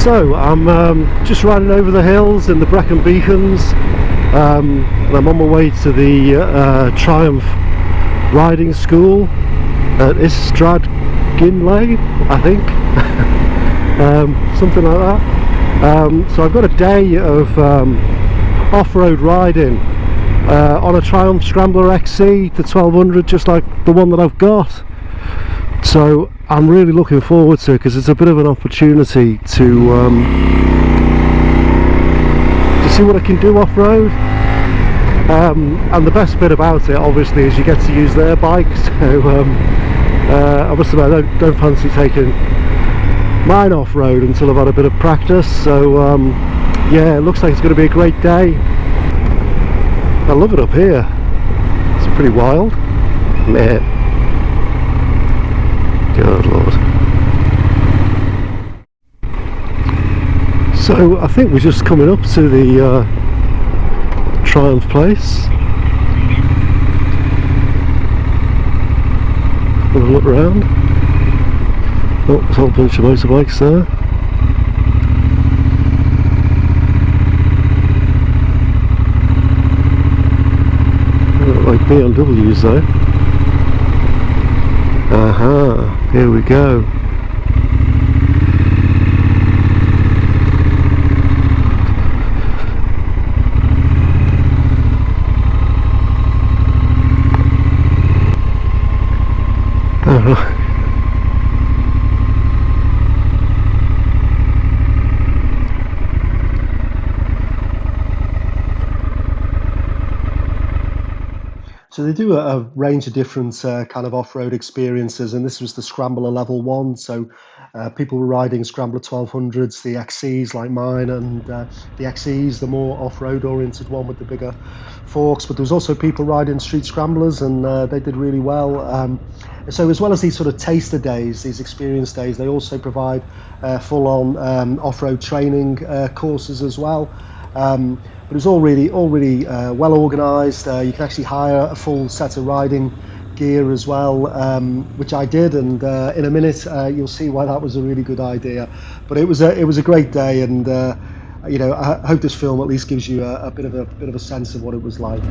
So I'm just riding over the hills in the Brecon beacons, and I'm on my way to the Triumph riding school at Ystradgynlais, I think. Something like that. So I've got a day of off-road riding on a Triumph Scrambler XC, the 1200, just like the one that I've got. So I'm really looking forward to it because it's a bit of an opportunity to see what I can do off-road. And the best bit about it, obviously, is you get to use their bike. So I must admit, I don't fancy taking mine off-road until I've had a bit of practice. So yeah, it looks like it's going to be a great day. I love it up here. It's pretty wild. Meh. Good Lord. So I think we're just coming up to the Triumph place. Have a look around. Oh, there's a whole bunch of motorbikes there. They look like BMWs though. Aha, here we go. Oh. So they do a range of different kind of off-road experiences, and this was the Scrambler level 1. So people were riding Scrambler 1200s, the XCs like mine, and the XEs, the more off-road oriented one with the bigger forks. But there was also people riding Street Scramblers, and they did really well. So as well as these sort of taster days, these experience days, they also provide full-on off-road training courses as well. But it's all really well organised. You can actually hire a full set of riding gear as well, which I did, and in a minute you'll see why that was a really good idea. But it was a great day, and you know, I hope this film at least gives you a bit of a sense of what it was like.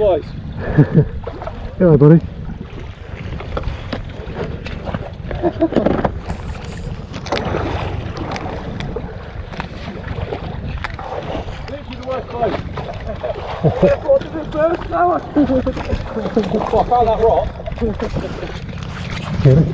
boys. Hello, buddy. Literally the worst boys. What did it first now? I found that rock. Get it?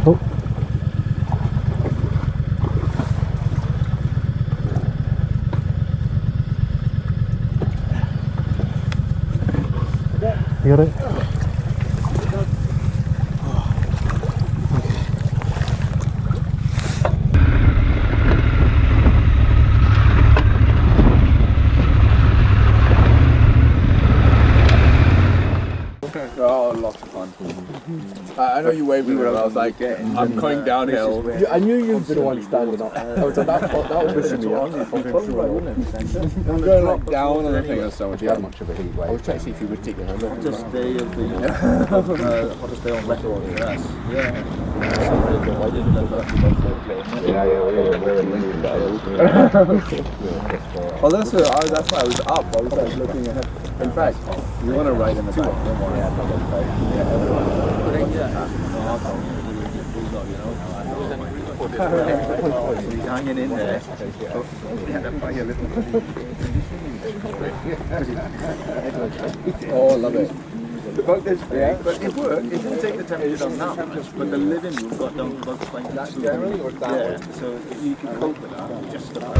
Oh. You got it? Oh, lots of fun. I know you waved when I was like, I'm coming downhill. I knew you didn't want to stand up. I was like, that was pushing me on. I'm going like down on the thing or so much. You had much of a heat wave. I was trying to see if you would take your hand off. Hottest day of the hottest day on record for us. Yeah. I didn't know that. We're in winter. Well, that's why I was up. I was like looking ahead. In fact, you want to ride in the back. He's hanging in there. Oh, I love it. The boat is big, but it worked. It didn't take the temperature down that much, but the living room got down to about 22. Yeah, so you can cope with that. Just about.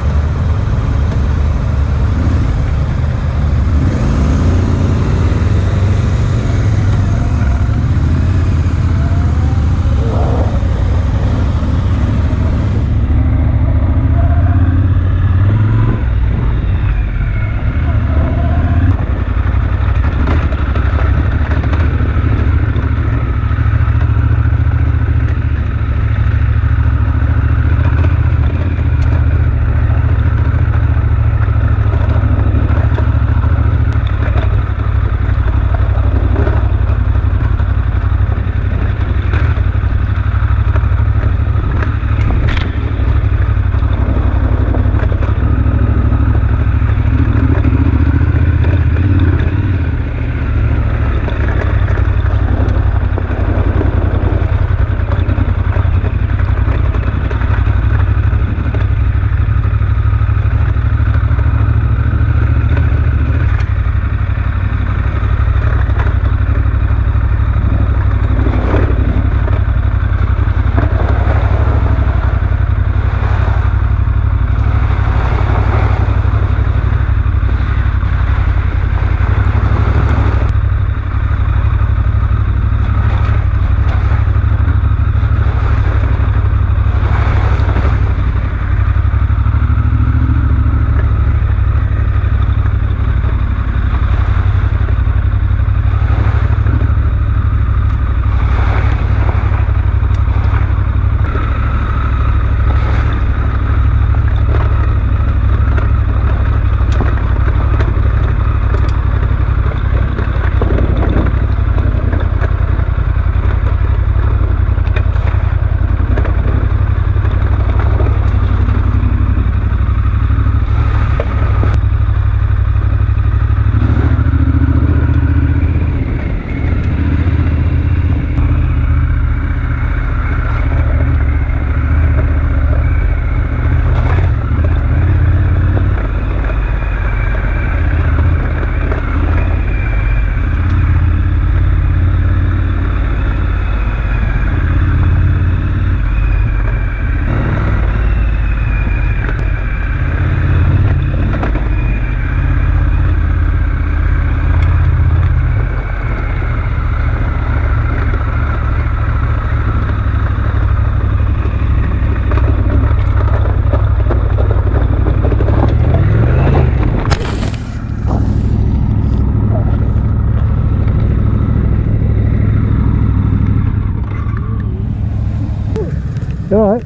You alright?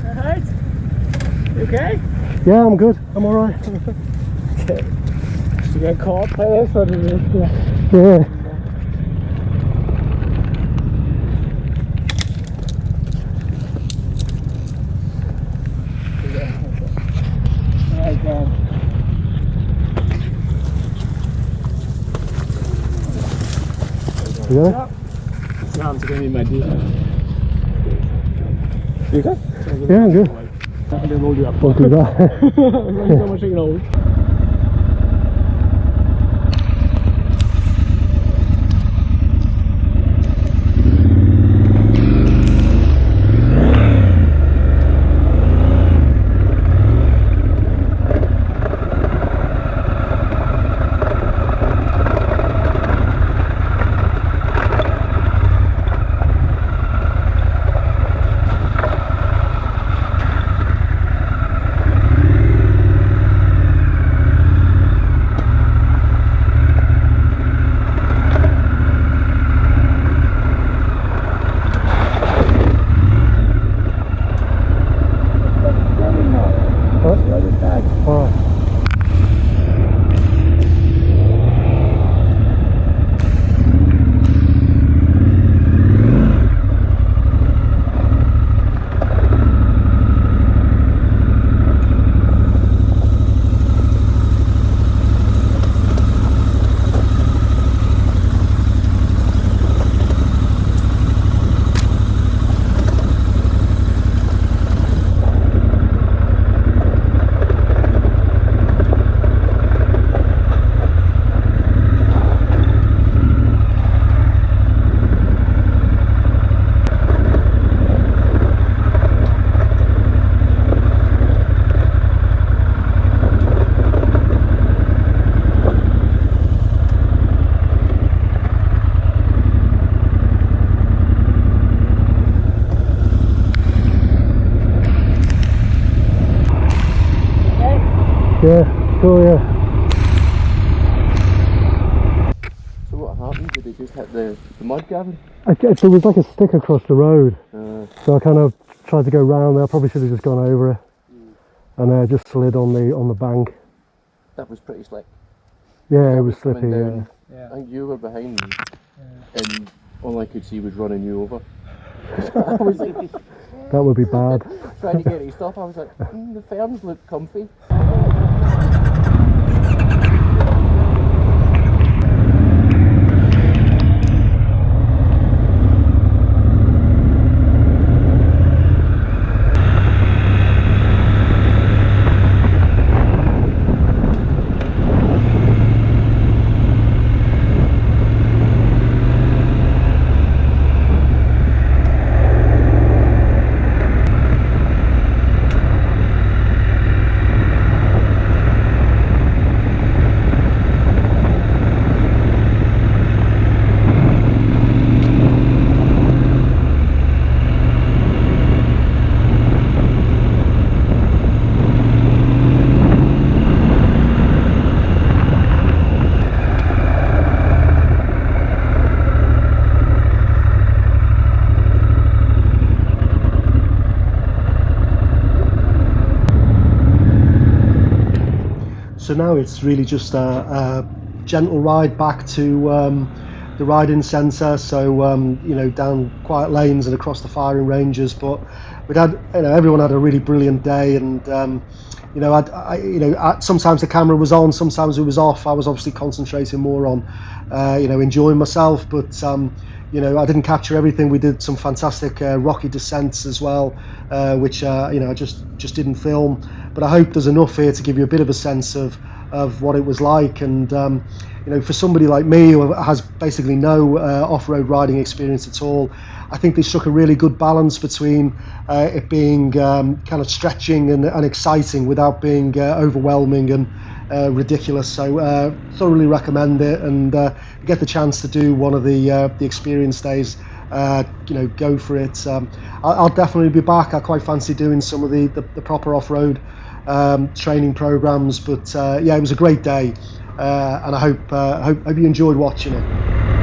Alright. You okay? Yeah, I'm good. I'm alright. Okay. Did you get caught by this or did you? Yeah. Yeah? Yeah, I'm taking my deal. You okay? Yeah, I'm good. I can roll you up. Won't do that. Thank you so much, you know. Yeah, cool, yeah. So what happened? Did they just hit the mud, Gavin? There was like a stick across the road, so I kind of tried to go round there. I probably should have just gone over it, and just slid on the bank. That was pretty slick. Yeah, it was slippy. Yeah. I think you were behind me, and all I could see was running you over. I was like, That would be bad. trying to get it to stop. I was like, the ferns look comfy. So now it's really just a gentle ride back to the riding centre. So you know, down quiet lanes and across the firing ranges. But we'd had, you know, everyone had a really brilliant day, and you know, sometimes the camera was on, sometimes it was off. I was obviously concentrating more on you know, enjoying myself, but you know, I didn't capture everything. We did some fantastic rocky descents as well, which you know, I just didn't film. But I hope there's enough here to give you a bit of a sense of what it was like. And you know, for somebody like me who has basically no off-road riding experience at all, I think they struck a really good balance between it being kind of stretching and exciting without being overwhelming and ridiculous. So thoroughly recommend it, and get the chance to do one of the experience days, you know, go for it. I'll definitely be back. I quite fancy doing some of the proper off-road training programs, but yeah, it was a great day, and I hope you enjoyed watching it.